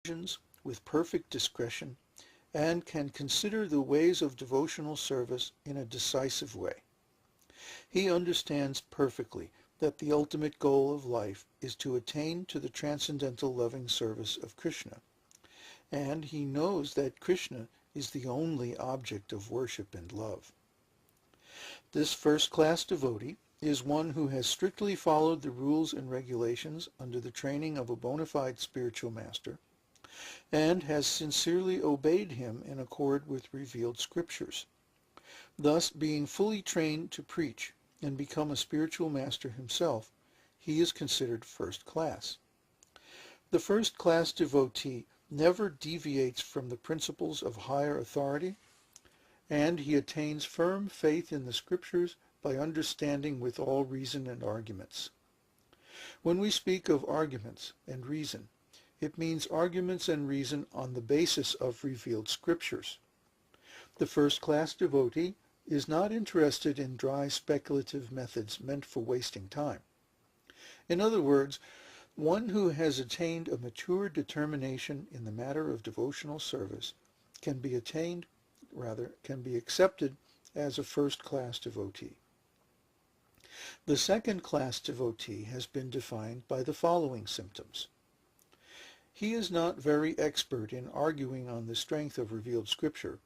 decisions with perfect discretion and can consider the ways of devotional service in a decisive way. He understands perfectly that the ultimate goal of life is to attain to the transcendental loving service of Krishna, and he knows that Krishna is the only object of worship and love. This first-class devotee is one who has strictly followed the rules and regulations under the training of a bona fide spiritual master, and has sincerely obeyed him in accord with revealed scriptures. Thus, being fully trained to preach and become a spiritual master himself, he is considered first class. The first-class devotee never deviates from the principles of higher authority, and he attains firm faith in the scriptures by understanding with all reason and arguments. When we speak of arguments and reason, it means arguments and reason on the basis of revealed scriptures. The first-class devotee is not interested in dry speculative methods meant for wasting time. In other words, one who has attained a mature determination in the matter of devotional service can be accepted as a first-class devotee. The second-class devotee has been defined by the following symptoms. He is not very expert in arguing on the strength of revealed scripture,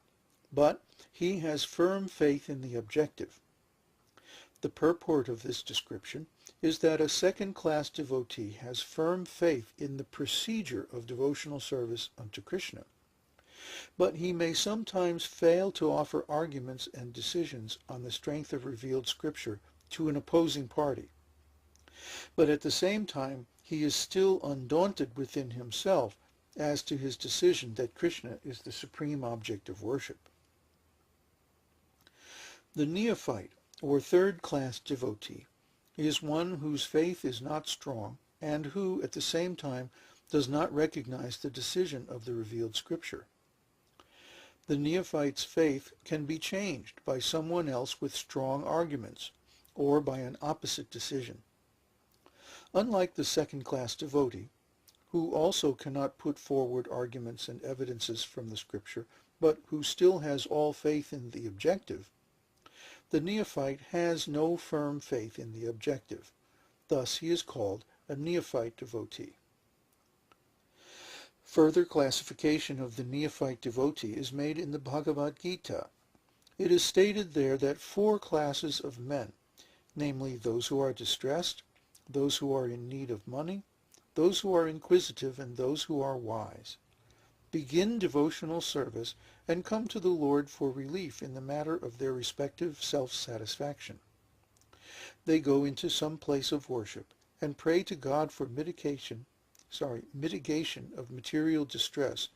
but he has firm faith in the objective. The purport of this description is that a second-class devotee has firm faith in the procedure of devotional service unto Krishna, but he may sometimes fail to offer arguments and decisions on the strength of revealed scripture to an opposing party. But at the same time, he is still undaunted within himself as to his decision that Krishna is the supreme object of worship. The neophyte, or third-class devotee, is one whose faith is not strong and who, at the same time, does not recognize the decision of the revealed scripture. The neophyte's faith can be changed by someone else with strong arguments, or by an opposite decision. Unlike the second-class devotee, who also cannot put forward arguments and evidences from the scripture, but who still has all faith in the objective, the neophyte has no firm faith in the objective. Thus he is called a neophyte devotee. Further classification of the neophyte devotee is made in the Bhagavad Gita. It is stated there that 4 classes of men, namely those who are distressed, those who are in need of money, those who are inquisitive, and those who are wise, begin devotional service and come to the Lord for relief in the matter of their respective self-satisfaction. They go into some place of worship and pray to God for mitigation of material distress,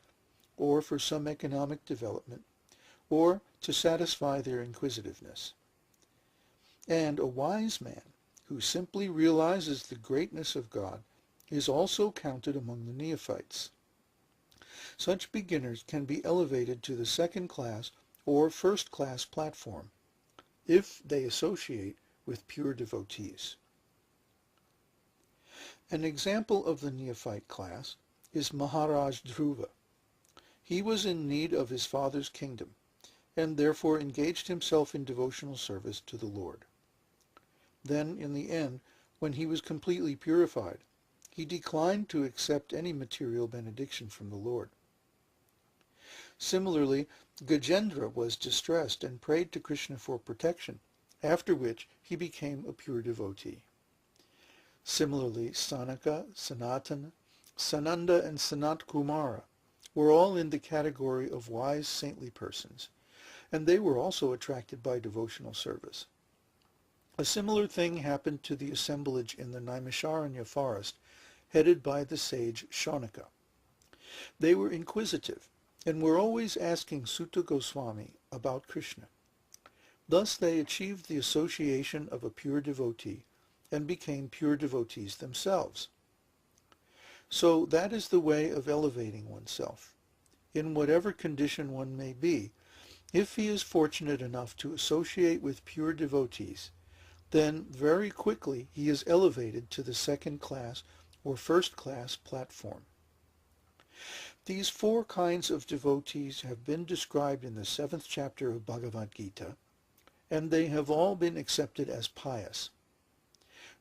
or for some economic development, or to satisfy their inquisitiveness. And a wise man, who simply realizes the greatness of God, is also counted among the neophytes. Such beginners can be elevated to the second-class or first-class platform if they associate with pure devotees. An example of the neophyte class is Maharaj Dhruva. He was in need of his father's kingdom, and therefore engaged himself in devotional service to the Lord. Then, in the end, when he was completely purified, he declined to accept any material benediction from the Lord. Similarly, Gajendra was distressed and prayed to Krishna for protection, after which he became a pure devotee. Similarly, Sanaka, Sanatana, Sananda, and Sanat Kumara were all in the category of wise saintly persons, and they were also attracted by devotional service. A similar thing happened to the assemblage in the Naimisharanya forest, headed by the sage Shaunaka. They were inquisitive, and were always asking Sutta Goswami about Krishna. Thus they achieved the association of a pure devotee, and became pure devotees themselves. So that is the way of elevating oneself. In whatever condition one may be, if he is fortunate enough to associate with pure devotees, then very quickly he is elevated to the second-class or first-class platform. These four kinds of devotees have been described in the 7th chapter of Bhagavad Gita, and they have all been accepted as pious.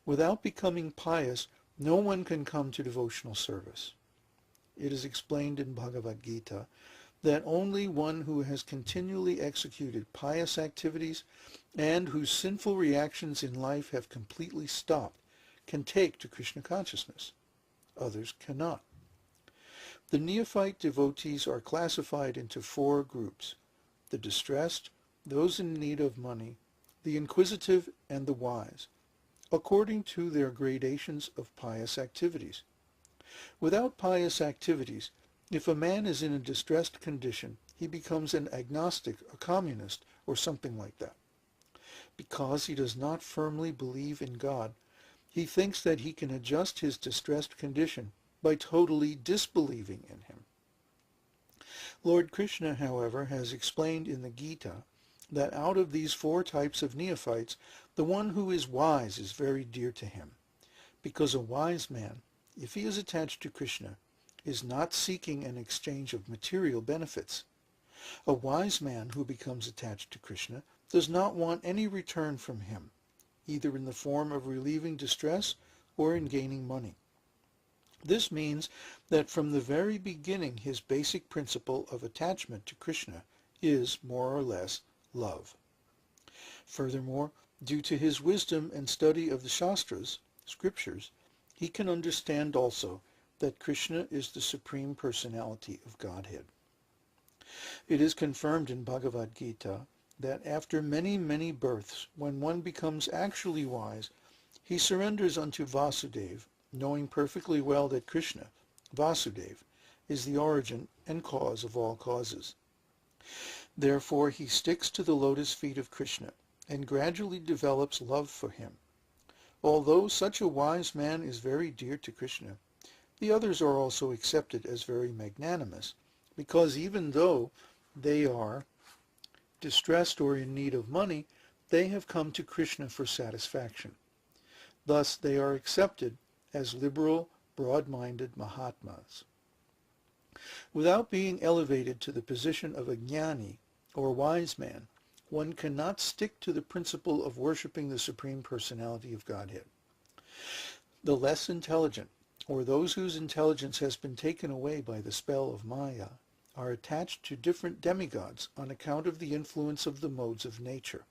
Without becoming pious, no one can come to devotional service. It is explained in Bhagavad Gita that only one who has continually executed pious activities and whose sinful reactions in life have completely stopped can take to Krishna consciousness. Others cannot. The neophyte devotees are classified into four groups: the distressed, those in need of money, the inquisitive, and the wise, according to their gradations of pious activities. Without pious activities, if a man is in a distressed condition, he becomes an agnostic, a communist, or something like that. Because he does not firmly believe in God, he thinks that he can adjust his distressed condition by totally disbelieving in him. Lord Krishna, however, has explained in the Gita that out of these four types of neophytes, the one who is wise is very dear to him, because a wise man, if he is attached to Krishna, is not seeking an exchange of material benefits. A wise man who becomes attached to Krishna does not want any return from him, either in the form of relieving distress or in gaining money. This means that from the very beginning his basic principle of attachment to Krishna is, more or less, love. Furthermore, due to his wisdom and study of the Shastras, scriptures, he can understand also that Krishna is the Supreme Personality of Godhead. It is confirmed in Bhagavad Gita that after many, many births, when one becomes actually wise, he surrenders unto Vasudeva, knowing perfectly well that Krishna, Vasudeva, is the origin and cause of all causes. Therefore he sticks to the lotus feet of Krishna and gradually develops love for him. Although such a wise man is very dear to Krishna, the others are also accepted as very magnanimous, because even though they are distressed or in need of money, they have come to Krishna for satisfaction. Thus they are accepted as liberal, broad-minded mahātmās. Without being elevated to the position of a jnani, or wise man, one cannot stick to the principle of worshipping the Supreme Personality of Godhead. The less intelligent, or those whose intelligence has been taken away by the spell of Maya, are attached to different demigods on account of the influence of the modes of nature.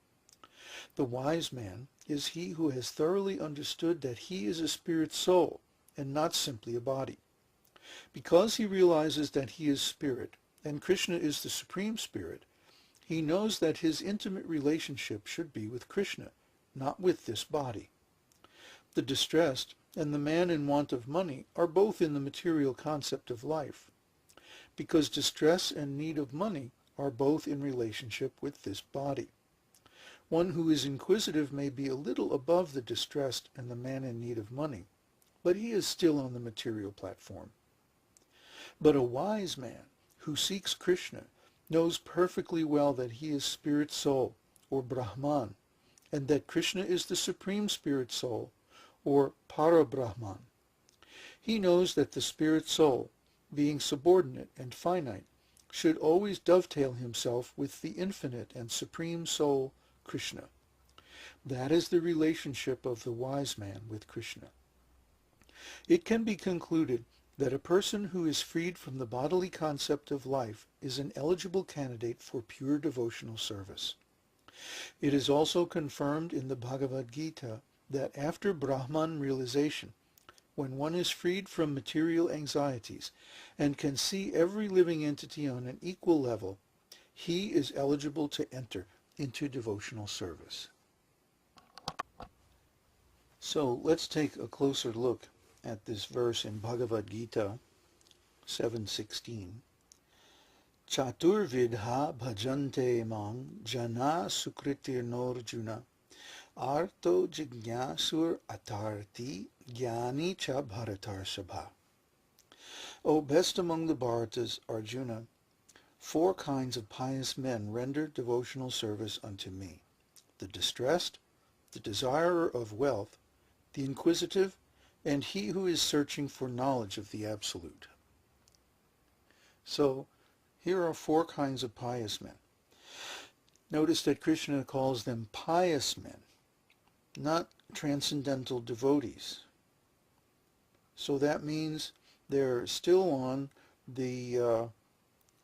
The wise man is he who has thoroughly understood that he is a spirit soul and not simply a body. Because he realizes that he is spirit and Krishna is the Supreme Spirit, he knows that his intimate relationship should be with Krishna, not with this body. The distressed and the man in want of money are both in the material concept of life, because distress and need of money are both in relationship with this body. One who is inquisitive may be a little above the distressed and the man in need of money, but he is still on the material platform. But a wise man who seeks Krishna knows perfectly well that he is spirit soul, or Brahman, and that Krishna is the Supreme Spirit Soul, or Para-Brahman. He knows that the spirit soul, being subordinate and finite, should always dovetail himself with the infinite and Supreme Soul, Krishna. That is the relationship of the wise man with Krishna. It can be concluded that a person who is freed from the bodily concept of life is an eligible candidate for pure devotional service. It is also confirmed in the Bhagavad Gita that after Brahman realization, when one is freed from material anxieties and can see every living entity on an equal level, he is eligible to enter into devotional service. So let's take a closer look at this verse in Bhagavad Gita 7:16. Chaturvidha bhajante mang jana sukritir norjuna arto jignasur atarti jnani cha bharatar sabha. O best among the Bharatas, Arjuna, 4 kinds of pious men render devotional service unto me: the distressed, the desirer of wealth, the inquisitive, and he who is searching for knowledge of the Absolute. So here are 4 kinds of pious men. Notice that Krishna calls them pious men, not transcendental devotees. So that means they're still on the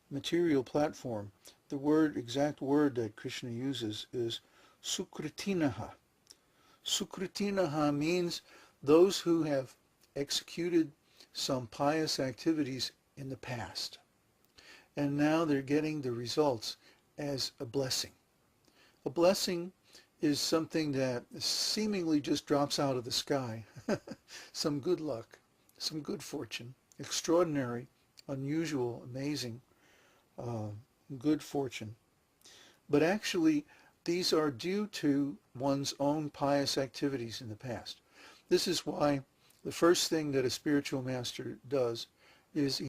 material platform. The exact word that Krishna uses is sukritinaha. Sukritinaha means those who have executed some pious activities in the past, and now they're getting the results as a blessing. A blessing is something that seemingly just drops out of the sky. Some good luck, some good fortune, extraordinary, unusual, amazing, good fortune. But actually, these are due to one's own pious activities in the past. This is why the first thing that a spiritual master does is